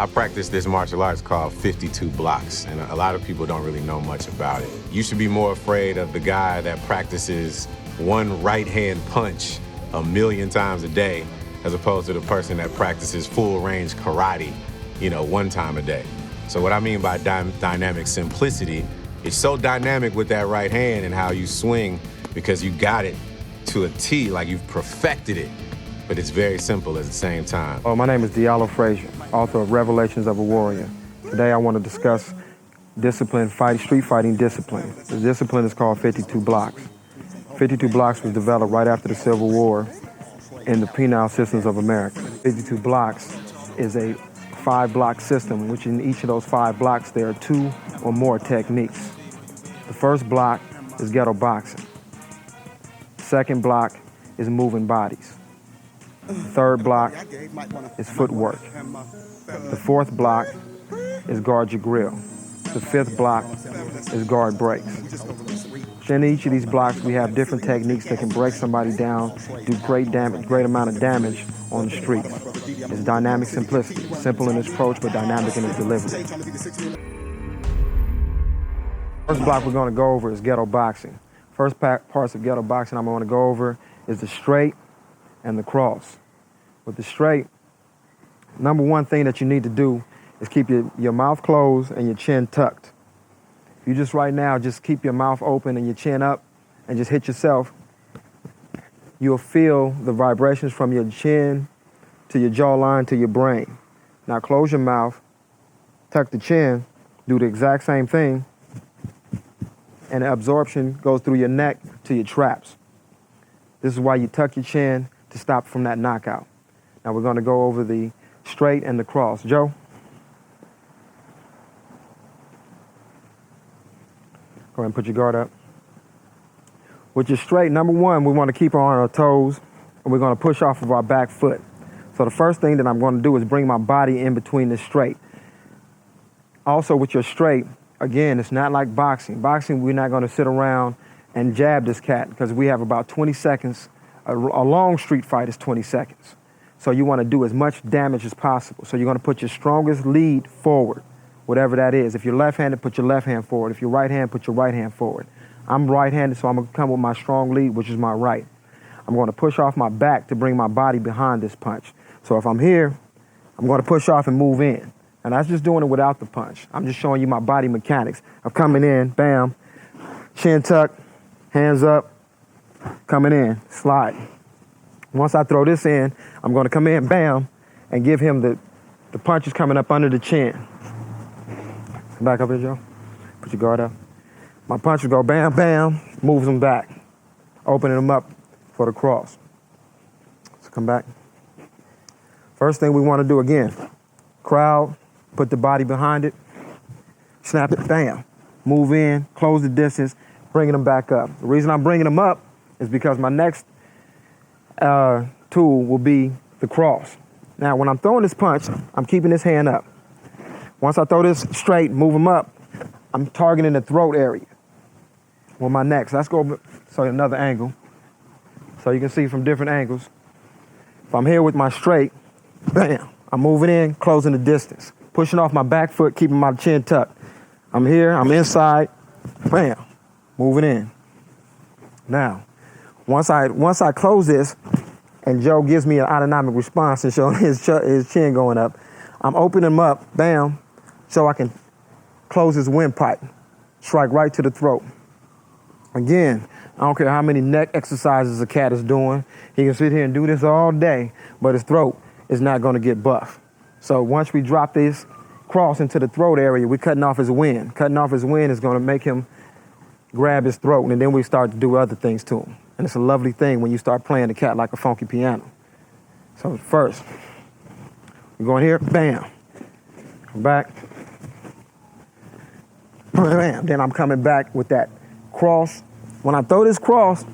I practice this martial arts called 52 blocks, and a lot of people don't really know much about it. You should be more afraid of the guy that practices one right-hand punch a million times a day as opposed to the person that practices full-range karate, one time a day. So what I mean by dynamic simplicity, it's so dynamic with that right hand and how you swing because you got it to a T, like you've perfected it, but it's very simple at the same time. My name is Diallo Frazier, author of Revelations of a Warrior. Today I want to discuss street fighting discipline. The discipline is called 52 blocks. 52 blocks was developed right after the Civil War in the penal systems of America. 52 blocks is a 5-block system, which in each of those 5 blocks there are 2 or more techniques. The first block is ghetto boxing. The second block is moving bodies. The third block is footwork. The fourth block is guard your grill. The fifth block is guard breaks. In each of these blocks, we have different techniques that can break somebody down, do great amount of damage on the street. It's dynamic simplicity, simple in its approach, but dynamic in its delivery. First block we're going to go over is ghetto boxing. First parts of ghetto boxing I'm going to go over is the straight and the cross. With the straight, number one thing that you need to do is keep your mouth closed and your chin tucked. If you just right now, just keep your mouth open and your chin up and just hit yourself, you'll feel the vibrations from your chin to your jawline to your brain. Now close your mouth, tuck the chin, do the exact same thing, and the absorption goes through your neck to your traps. This is why you tuck your chin to stop from that knockout. Now we're going to go over the straight and the cross. Joe? Go ahead and put your guard up. With your straight, number one, we want to keep on our toes, and we're going to push off of our back foot. So the first thing that I'm going to do is bring my body in between the straight. Also with your straight, again, it's not like boxing. Boxing, we're not going to sit around and jab this cat because we have about 20 seconds. A long street fight is 20 seconds. So you want to do as much damage as possible. So you're going to put your strongest lead forward, whatever that is. If you're left-handed, put your left hand forward. If you're right-handed, put your right hand forward. I'm right-handed, so I'm going to come with my strong lead, which is my right. I'm going to push off my back to bring my body behind this punch. So if I'm here, I'm going to push off and move in. And that's just doing it without the punch. I'm just showing you my body mechanics of coming in, bam, chin tuck, hands up, coming in, slide. Once I throw this in, I'm going to come in, bam, and give him the punches coming up under the chin. Come back up here, Joe. Put your guard up. My punches go bam, bam, moves them back, opening them up for the cross. So come back. First thing we want to do again, crowd, put the body behind it, snap it, bam, move in, close the distance, bringing them back up. The reason I'm bringing them up is because my next tool will be the cross. Now, when I'm throwing this punch, I'm keeping this hand up. Once I throw this straight, move them up, I'm targeting the throat area with my neck. So let's go another angle so you can see from different angles. If I'm here with my straight, bam, I'm moving in, closing the distance, pushing off my back foot, keeping my chin tucked. I'm here, I'm inside, bam, moving in. Now, once I close this and Joe gives me an autonomic response and showing his chin going up, I'm opening him up, bam, so I can close his windpipe, strike right to the throat. Again, I don't care how many neck exercises a cat is doing. He can sit here and do this all day, but his throat is not going to get buff. So once we drop this cross into the throat area, we're cutting off his wind. Cutting off his wind is going to make him grab his throat, and then we start to do other things to him. And it's a lovely thing when you start playing the cat like a funky piano. So first, we're going here, bam, come back, bam. Then I'm coming back with that cross. When I throw this cross,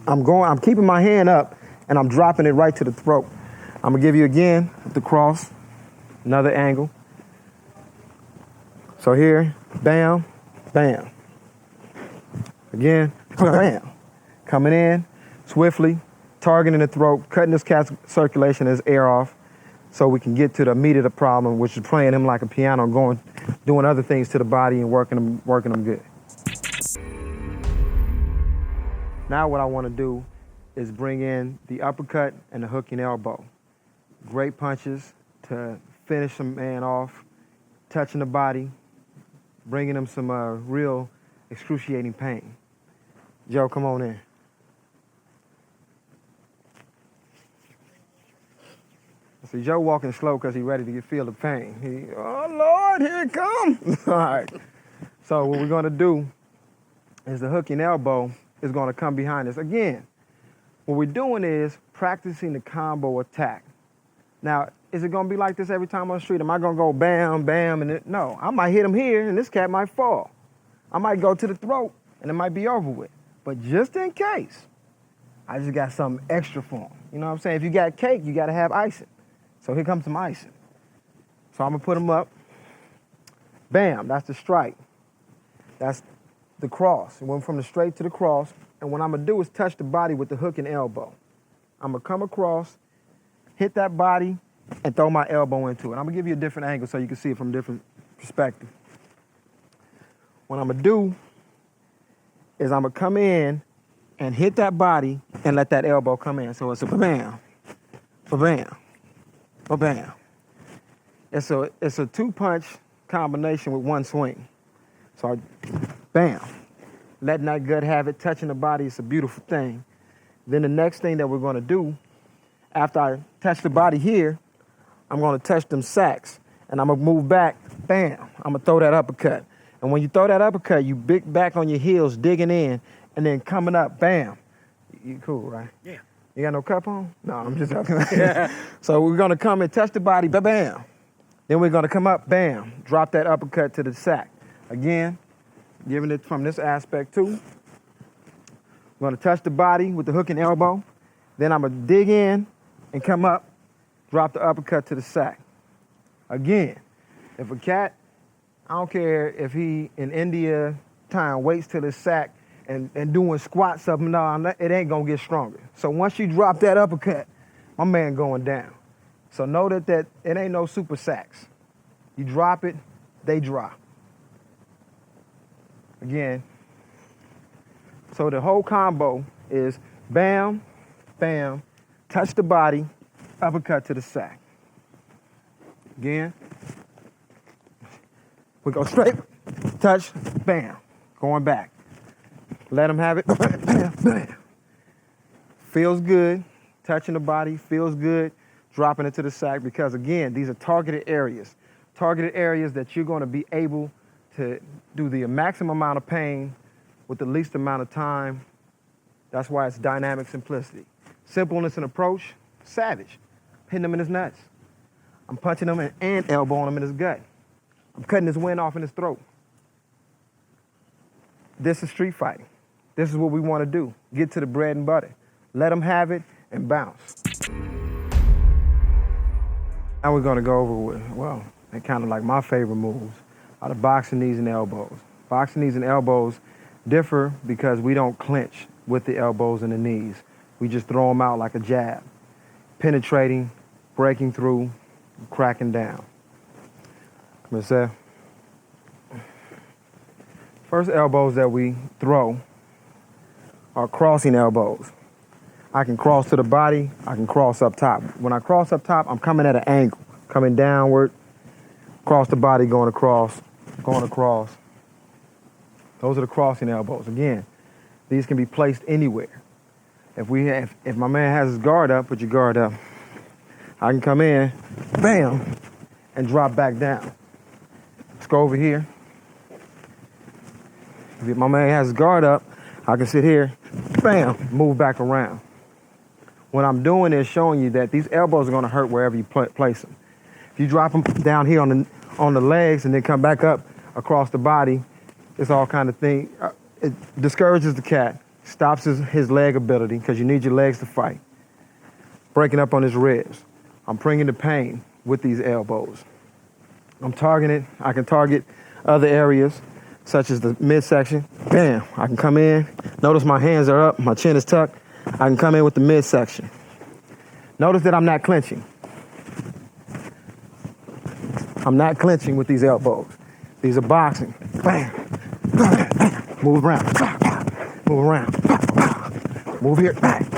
I'm keeping my hand up and I'm dropping it right to the throat. I'm gonna give you again the cross, another angle. So here, bam, bam. Again, bam. Coming in swiftly, targeting the throat, cutting this cat's circulation, his air off. so we can get to the meat of the problem, which is playing him like a piano, doing other things to the body and working them good. Now what I want to do is bring in the uppercut and the hooking elbow. Great punches to finish a man off, touching the body, bringing him some real excruciating pain. Joe, come on in. See, Joe walking slow because he's ready to feel the pain. Oh, Lord, here it comes. All right. So what we're going to do is the hooking elbow is going to come behind us. Again, what we're doing is practicing the combo attack. Now, is it going to be like this every time on the street? Am I going to go bam, bam, and no. I might hit him here, and this cat might fall. I might go to the throat, and it might be over with. But just in case, I just got something extra for him. You know what I'm saying? If you got cake, you got to have icing. So here comes some icing. So I'm going to put him up. Bam, that's the strike. That's the cross. It went from the straight to the cross. And what I'm going to do is touch the body with the hook and elbow. I'm going to come across, hit that body, and throw my elbow into it. I'm going to give you a different angle so you can see it from a different perspective. What I'm going to do is I'm going to come in and hit that body and let that elbow come in. So it's a ba-bam, ba-bam, ba-bam. It's a two-punch combination with one swing. So bam, letting that gut have it, touching the body, it's a beautiful thing. Then the next thing that we're going to do, after I touch the body here, I'm going to touch them sacks. And I'm going to move back, bam, I'm going to throw that uppercut. And when you throw that uppercut, you big back on your heels, digging in, and then coming up, bam. You cool, right? Yeah. You got no cup on? No, I'm just joking. So we're going to come and touch the body, bam. Then we're going to come up, bam, drop that uppercut to the sack. Again, giving it from this aspect too. I'm going to touch the body with the hook and elbow. Then I'm going to dig in and come up, drop the uppercut to the sack. Again, if a cat, I don't care if he in India time waits till his sack and doing squats up, no, it ain't going to get stronger. So once you drop that uppercut, my man going down. So know that it ain't no super sacks. You drop it, they drop. Again, so the whole combo is bam, bam, touch the body, uppercut to the sack. Again, we go straight, touch, bam, going back. Let them have it, bam, bam. Feels good, touching the body, feels good, dropping it to the sack because again, these are targeted areas that you're gonna be able to do the maximum amount of pain with the least amount of time. That's why it's dynamic simplicity. Simpleness and approach, savage. Hitting him in his nuts. I'm punching him and elbowing him in his gut. I'm cutting his wind off in his throat. This is street fighting. This is what we want to do. Get to the bread and butter. Let them have it and bounce. Now we're going to go over with, well, they're kind of like my favorite moves. Are the boxing knees and elbows. Boxing knees and elbows differ because we don't clinch with the elbows and the knees. We just throw them out like a jab, penetrating, breaking through, cracking down. Come here, Seth. First elbows that we throw are crossing elbows. I can cross to the body, I can cross up top. When I cross up top, I'm coming at an angle, coming downward, across the body, going across. Those are the crossing elbows. Again, these can be placed anywhere. If my man has his guard up, put your guard up. I can come in, bam, and drop back down. Let's go over here. If my man has his guard up, I can sit here, bam, move back around. What I'm doing is showing you that these elbows are gonna hurt wherever you place them. If you drop them down here on the legs and then come back up across the body, it's all kind of thing. It discourages the cat, stops his leg ability because you need your legs to fight. Breaking up on his ribs. I'm bringing the pain with these elbows. I can target other areas such as the midsection. Bam, I can come in. Notice my hands are up, my chin is tucked. I can come in with the midsection. Notice that I'm not clenching. I'm not clinching with these elbows. These are boxing. Bam. Move around. Move around. Move here. Bam.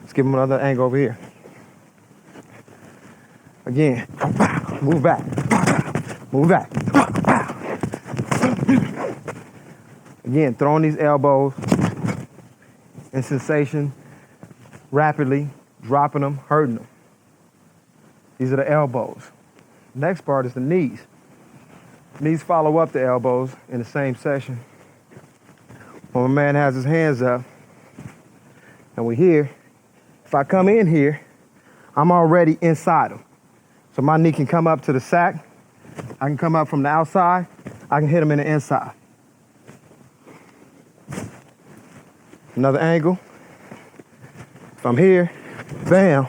Let's give him another angle over here. Again. Move back. Move back. Again, throwing these elbows in sensation, rapidly, dropping them, hurting them. These are the elbows. Next part is the knees. Knees follow up the elbows in the same session. When a man has his hands up, and we're here, if I come in here, I'm already inside him. So my knee can come up to the sack. I can come up from the outside. I can hit him in the inside. Another angle. If I'm here, bam,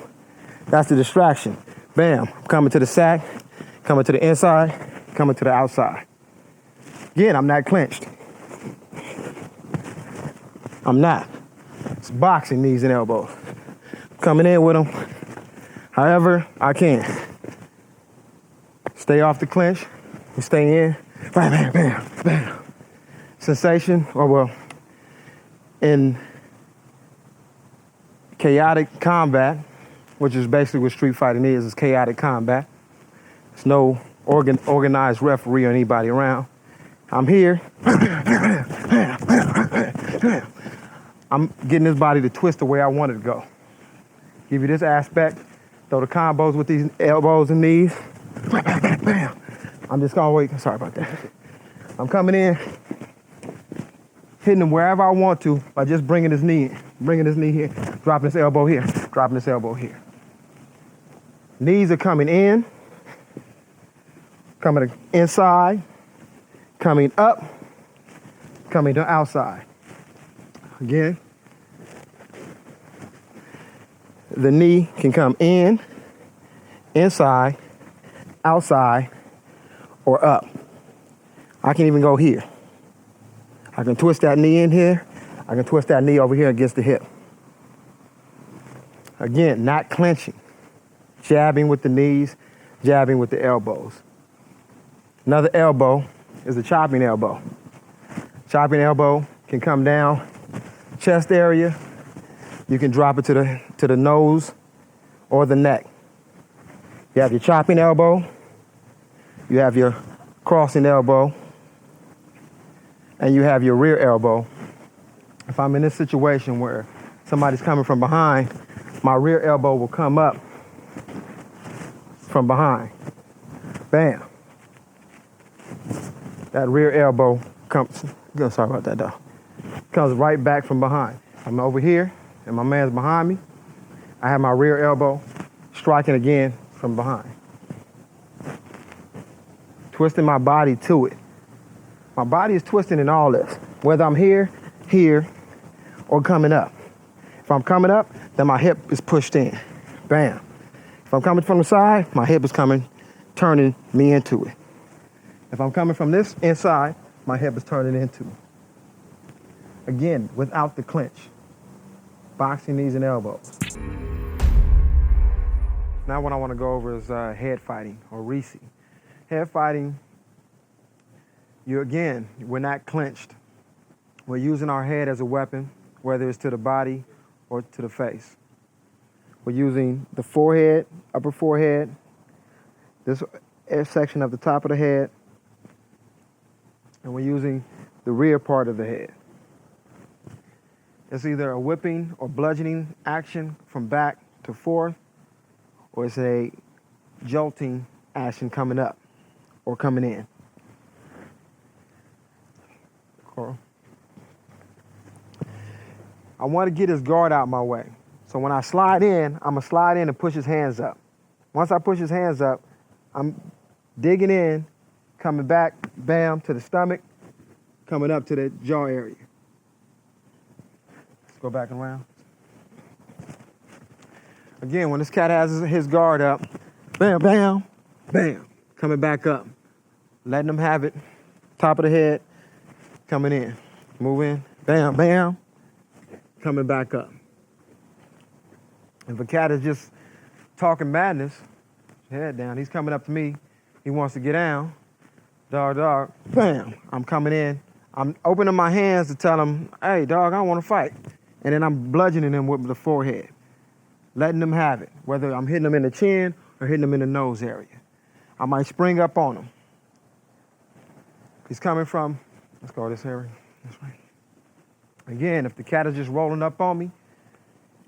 that's the distraction. Bam, I'm coming to the sack, coming to the inside, coming to the outside. Again, I'm not clenched. I'm not. It's boxing, knees and elbows. Coming in with them however I can. Stay off the clinch, and stay in, bam, bam, bam, bam. Sensation, or well, in chaotic combat, which is basically what street fighting is chaotic combat. There's no organized referee or anybody around. I'm here. I'm getting this body to twist the way I want it to go. Give you this aspect, throw the combos with these elbows and knees. I'm just gonna wait, sorry about that. I'm coming in, hitting him wherever I want to by just bringing this knee in. Bringing this knee here, dropping this elbow here, dropping this elbow here. Knees are coming in, coming inside, coming up, coming to outside. Again, the knee can come in, inside, outside, or up. I can even go here. I can twist that knee in here. I can twist that knee over here against the hip. Again, not clenching. Jabbing with the knees, jabbing with the elbows. Another elbow is the chopping elbow. Chopping elbow can come down chest area. You can drop it to the nose or the neck. You have your chopping elbow. You have your crossing elbow. And you have your rear elbow. If I'm in this situation where somebody's coming from behind, my rear elbow will come up from behind. Bam. That rear elbow comes, sorry about that though, comes right back from behind. I'm over here and my man's behind me. I have my rear elbow striking again from behind. Twisting my body to it. My body is twisting in all this, whether I'm here, or coming up. If I'm coming up, then my hip is pushed in. Bam. If I'm coming from the side, my hip is turning me into it. If I'm coming from this inside, my hip is turning into it. Again, without the clinch. Boxing knees and elbows. Now what I want to go over is head fighting, or Reese. Head fighting, we're not clenched. We're using our head as a weapon, whether it's to the body or to the face. We're using the forehead, upper forehead, this section of the top of the head, and we're using the rear part of the head. It's either a whipping or bludgeoning action from back to forth, or it's a jolting action coming up or coming in. Coral. I want to get his guard out my way. So when I slide in, I'm going to slide in and push his hands up. Once I push his hands up, I'm digging in, coming back, bam, to the stomach, coming up to the jaw area. Let's go back around. Again, when this cat has his guard up, bam, bam, bam, coming back up. Letting him have it, top of the head, coming in. Move in, bam, bam, coming back up. If a cat is just talking madness, head down, he's coming up to me, He wants to get down. Dog, bam, I'm coming in. I'm opening my hands to tell him, hey, dog, I don't want to fight. And then I'm bludgeoning him with the forehead, letting him have it, whether I'm hitting him in the chin or hitting him in the nose area. I might spring up on him. He's coming from, let's go this area, this way. Again, if the cat is just rolling up on me,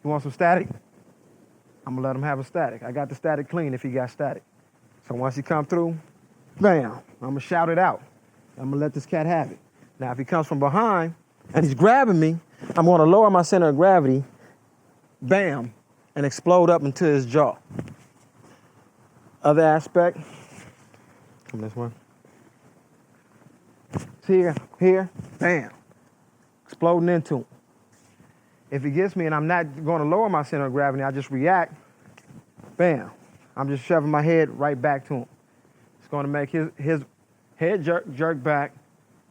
he wants some static, I'm gonna let him have a static. I got the static clean if he got static. So once he come through, bam, I'm gonna shout it out. I'm gonna let this cat have it. Now, if he comes from behind and he's grabbing me, I'm gonna lower my center of gravity, bam, and explode up into his jaw. Other aspect, come this way. Here, bam, exploding into him. If he gets me and I'm not gonna lower my center of gravity, I just react, bam, I'm just shoving my head right back to him. It's gonna make his head jerk back.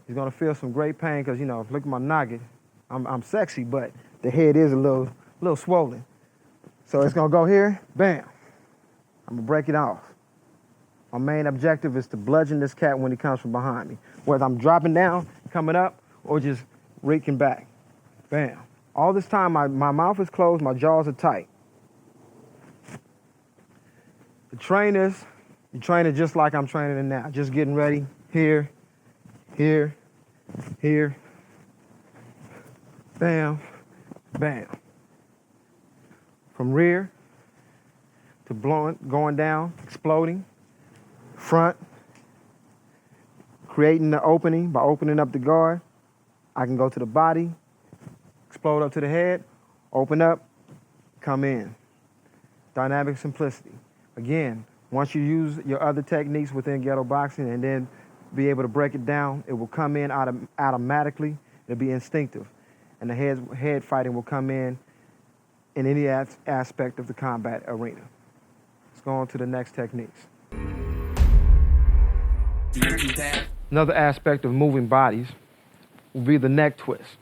He's gonna feel some great pain because, you know, look at my noggin. I'm sexy, but the head is a little swollen. So it's gonna go here, bam. I'm gonna break it off. My main objective is to bludgeon this cat when he comes from behind me, whether I'm dropping down, coming up, or just reaching back, bam. All this time, my mouth is closed, my jaws are tight. The trainers, you train it just like I'm training it now, just getting ready, here, bam, bam. From rear to going down, exploding, front, creating the opening by opening up the guard. I can go to the body, explode up to the head, open up, come in. Dynamic simplicity. Again, once you use your other techniques within ghetto boxing and then be able to break it down, it will come in automatically. It'll be instinctive. And the head fighting will come in any aspect of the combat arena. Let's go on to the next techniques. Another aspect of moving bodies will be the neck twist.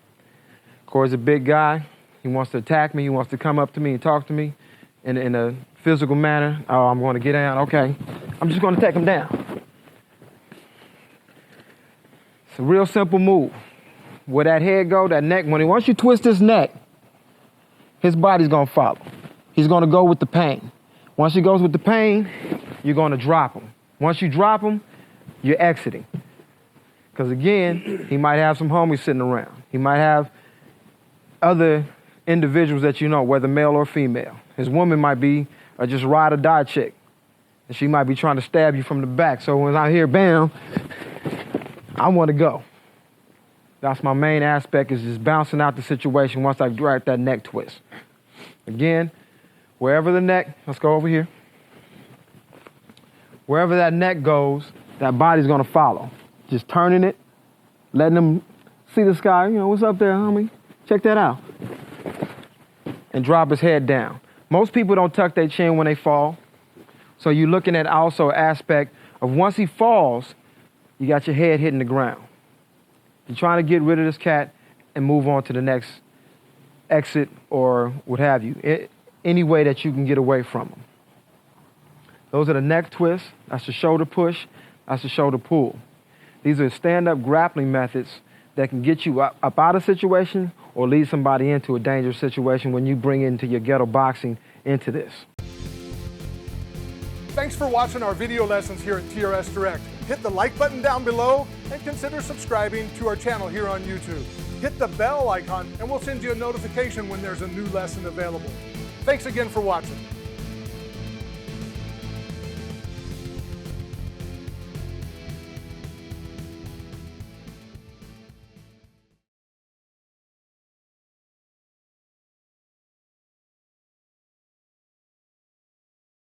Corey's a big guy. He wants to attack me. He wants to come up to me and talk to me in a physical manner. Oh, I'm going to get down. Okay. I'm just going to take him down. It's a real simple move. Where that head go, that neck, once you twist his neck, his body's going to follow. He's going to go with the pain. Once he goes with the pain, you're going to drop him. Once you drop him, you're exiting. Because again, he might have some homies sitting around. He might have other individuals that you know, whether male or female. His woman might be a just ride or die chick. And she might be trying to stab you from the back. So when I hear bam, I want to go. That's my main aspect, is just bouncing out the situation once I drag that neck twist. Again, wherever the neck, let's go over here. Wherever that neck goes, that body's gonna follow. Just turning it, letting them see the sky. You know, what's up there, homie? Check that out. And drop his head down. Most people don't tuck their chin when they fall. So you're looking at also an aspect of once he falls, you got your head hitting the ground. You're trying to get rid of this cat and move on to the next exit or what have you. Any way that you can get away from him. Those are the neck twists. That's the shoulder push. That's the shoulder pull. These are stand-up grappling methods that can get you up out of situation or lead somebody into a dangerous situation when you bring into your ghetto boxing into this. Thanks for watching our video lessons here at TRS Direct. Hit the like button down below and consider subscribing to our channel here on YouTube. Hit the bell icon and we'll send you a notification when there's a new lesson available. Thanks again for watching.